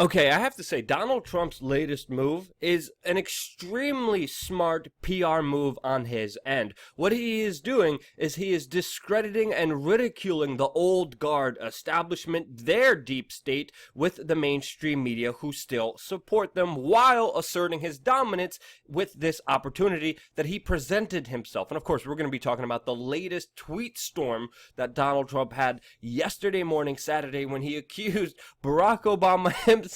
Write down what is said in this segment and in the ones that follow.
Okay, I have to say, Donald Trump's latest move is an extremely smart PR move on his end. What he is doing is he is discrediting and ridiculing the old guard establishment, their deep state, with the mainstream media who still support them, while asserting his dominance with this opportunity that he presented himself. And of course, we're going to be talking about the latest tweet storm that Donald Trump had yesterday morning, Saturday, when he accused Barack Obama himself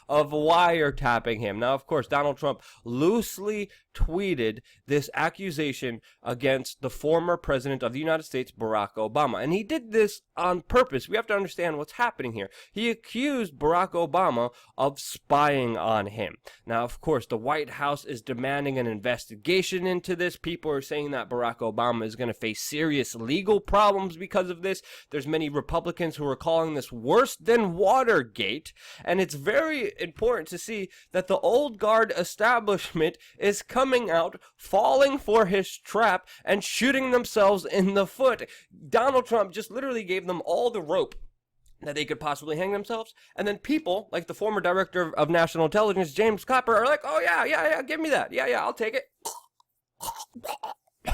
of wiretapping him. Now, of course, Donald Trump loosely tweeted this accusation against the former president of the United States, Barack Obama. And he did this on purpose. We have to understand what's happening here. He accused Barack Obama of spying on him. Now, of course, the White House is demanding an investigation into this. People are saying that Barack Obama is going to face serious legal problems because of this. There's many Republicans who are calling this worse than Watergate. And it's very important to see that the old guard establishment is coming out, falling for his trap, and shooting themselves in the foot. Donald Trump just literally gave them all the rope that they could possibly hang themselves, and then people like the former director of national intelligence, James Clapper, are like, oh yeah, give me that. Yeah, I'll take it.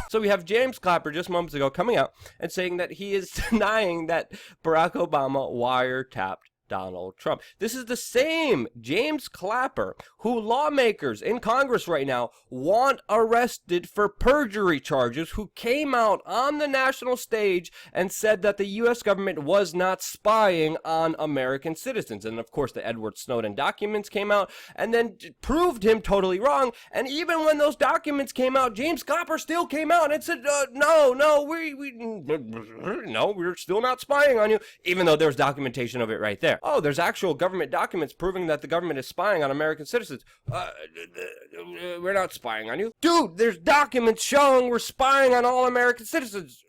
So we have James Clapper just moments ago coming out and saying that he is denying that Barack Obama wiretapped Donald Trump. This is the same James Clapper who lawmakers in Congress right now want arrested for perjury charges, who came out on the national stage and said that the U.S. government was not spying on American citizens. And of course, the Edward Snowden documents came out and then proved him totally wrong. And even when those documents came out, James Clapper still came out and said, no, we're still not spying on you, even though there's documentation of it right there. Oh, there's actual government documents proving that the government is spying on American citizens. We're not spying on you. Dude, there's documents showing we're spying on all American citizens.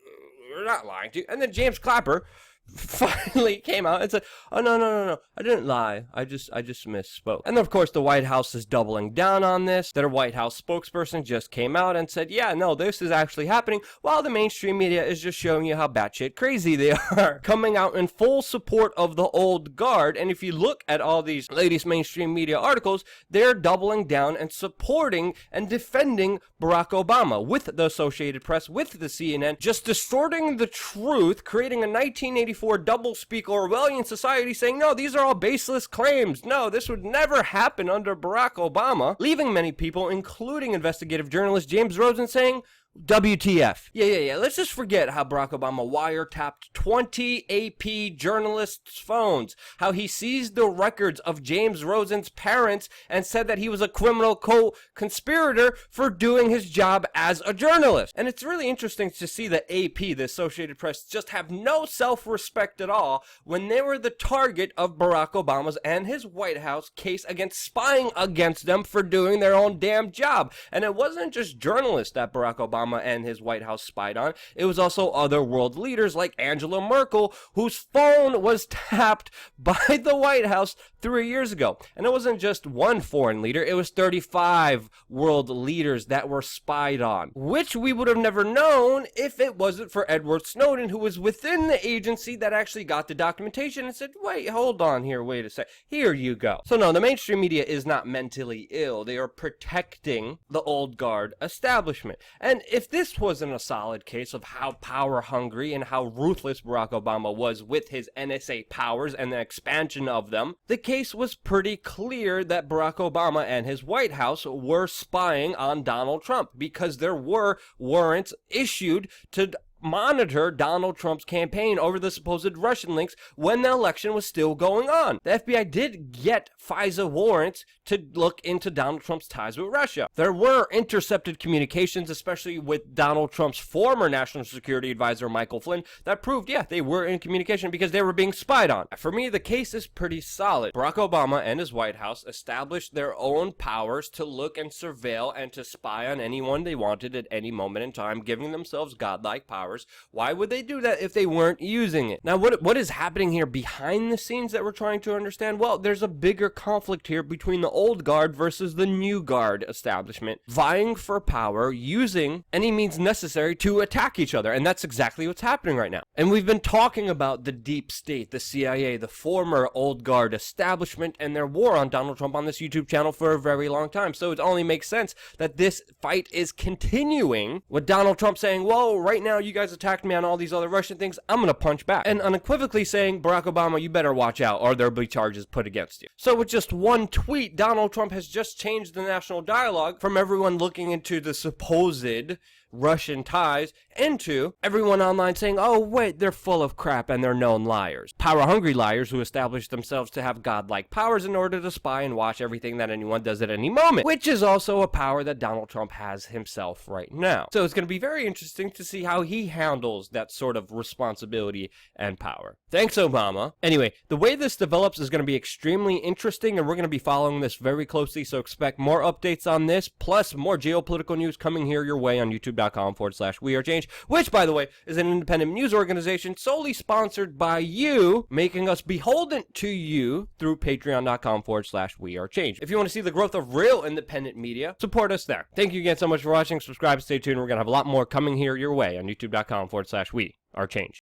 We're not lying to you. And then James Clapper finally came out and said, oh, no, I didn't lie. I just misspoke. And of course, the White House is doubling down on this. Their White House spokesperson just came out and said, yeah, no, this is actually happening, while the mainstream media is just showing you how batshit crazy they are, coming out in full support of the old guard. And if you look at all these latest mainstream media articles, they're doubling down and supporting and defending Barack Obama, with the Associated Press, with the CNN, just distorting the truth, creating a 1984 double-speak Orwellian society, saying, no, these are all baseless claims. No, this would never happen under Barack Obama, leaving many people, including investigative journalist James Rosen, saying, WTF. Yeah. Let's just forget how Barack Obama wiretapped 20 AP journalists' phones, how he seized the records of James Rosen's parents and said that he was a criminal co-conspirator for doing his job as a journalist. And it's really interesting to see that AP, the Associated Press, just have no self-respect at all when they were the target of Barack Obama's and his White House case against spying against them for doing their own damn job. And it wasn't just journalists that Barack Obama and his White House spied on. It was also other world leaders like Angela Merkel, whose phone was tapped by the White House 3 years ago. And it wasn't just one foreign leader, it was 35 world leaders that were spied on, which we would have never known if it wasn't for Edward Snowden, who was within the agency that actually got the documentation and said, wait, hold on here, wait a sec, here you go. So no, the mainstream media is not mentally ill. They are protecting the old guard establishment. And if this wasn't a solid case of how power hungry and how ruthless Barack Obama was with his NSA powers and the expansion of them, the case was pretty clear that Barack Obama and his White House were spying on Donald Trump, because there were warrants issued to monitor Donald Trump's campaign over the supposed Russian links when the election was still going on. The FBI did get FISA warrants to look into Donald Trump's ties with Russia. There were intercepted communications, especially with Donald Trump's former national security advisor, Michael Flynn, that proved, yeah, they were in communication because they were being spied on. For me, the case is pretty solid. Barack Obama and his White House established their own powers to look and surveil and to spy on anyone they wanted at any moment in time, giving themselves godlike powers powers. Why would they do that if they weren't using it? Now, what is happening here behind the scenes that we're trying to understand? Well, there's a bigger conflict here between the old guard versus the new guard establishment, vying for power, using any means necessary to attack each other. And that's exactly what's happening right now. And we've been talking about the deep state, the CIA, the former old guard establishment, and their war on Donald Trump on this YouTube channel for a very long time. So it only makes sense that this fight is continuing with Donald Trump saying, whoa, right now you guys attacked me on all these other Russian things, I'm gonna punch back. And unequivocally saying, Barack Obama, you better watch out or there'll be charges put against you. So with just one tweet, Donald Trump has just changed the national dialogue from everyone looking into the supposed Russian ties into everyone online saying, oh wait, they're full of crap and they're known liars. Power-hungry liars who establish themselves to have godlike powers in order to spy and watch everything that anyone does at any moment, which is also a power that Donald Trump has himself right now. So it's going to be very interesting to see how he handles that sort of responsibility and power. Thanks, Obama. Anyway, the way this develops is going to be extremely interesting, and we're going to be following this very closely, so expect more updates on this, plus more geopolitical news coming here your way on youtube.com/wearechange, which, by the way, is an independent news organization solely sponsored by you, making us beholden to you through patreon.com/wearechange. If you want to see the growth of real independent media, support us there. Thank you again so much for watching. Subscribe, stay tuned. We're going to have a lot more coming here your way on youtube.com/wearechange.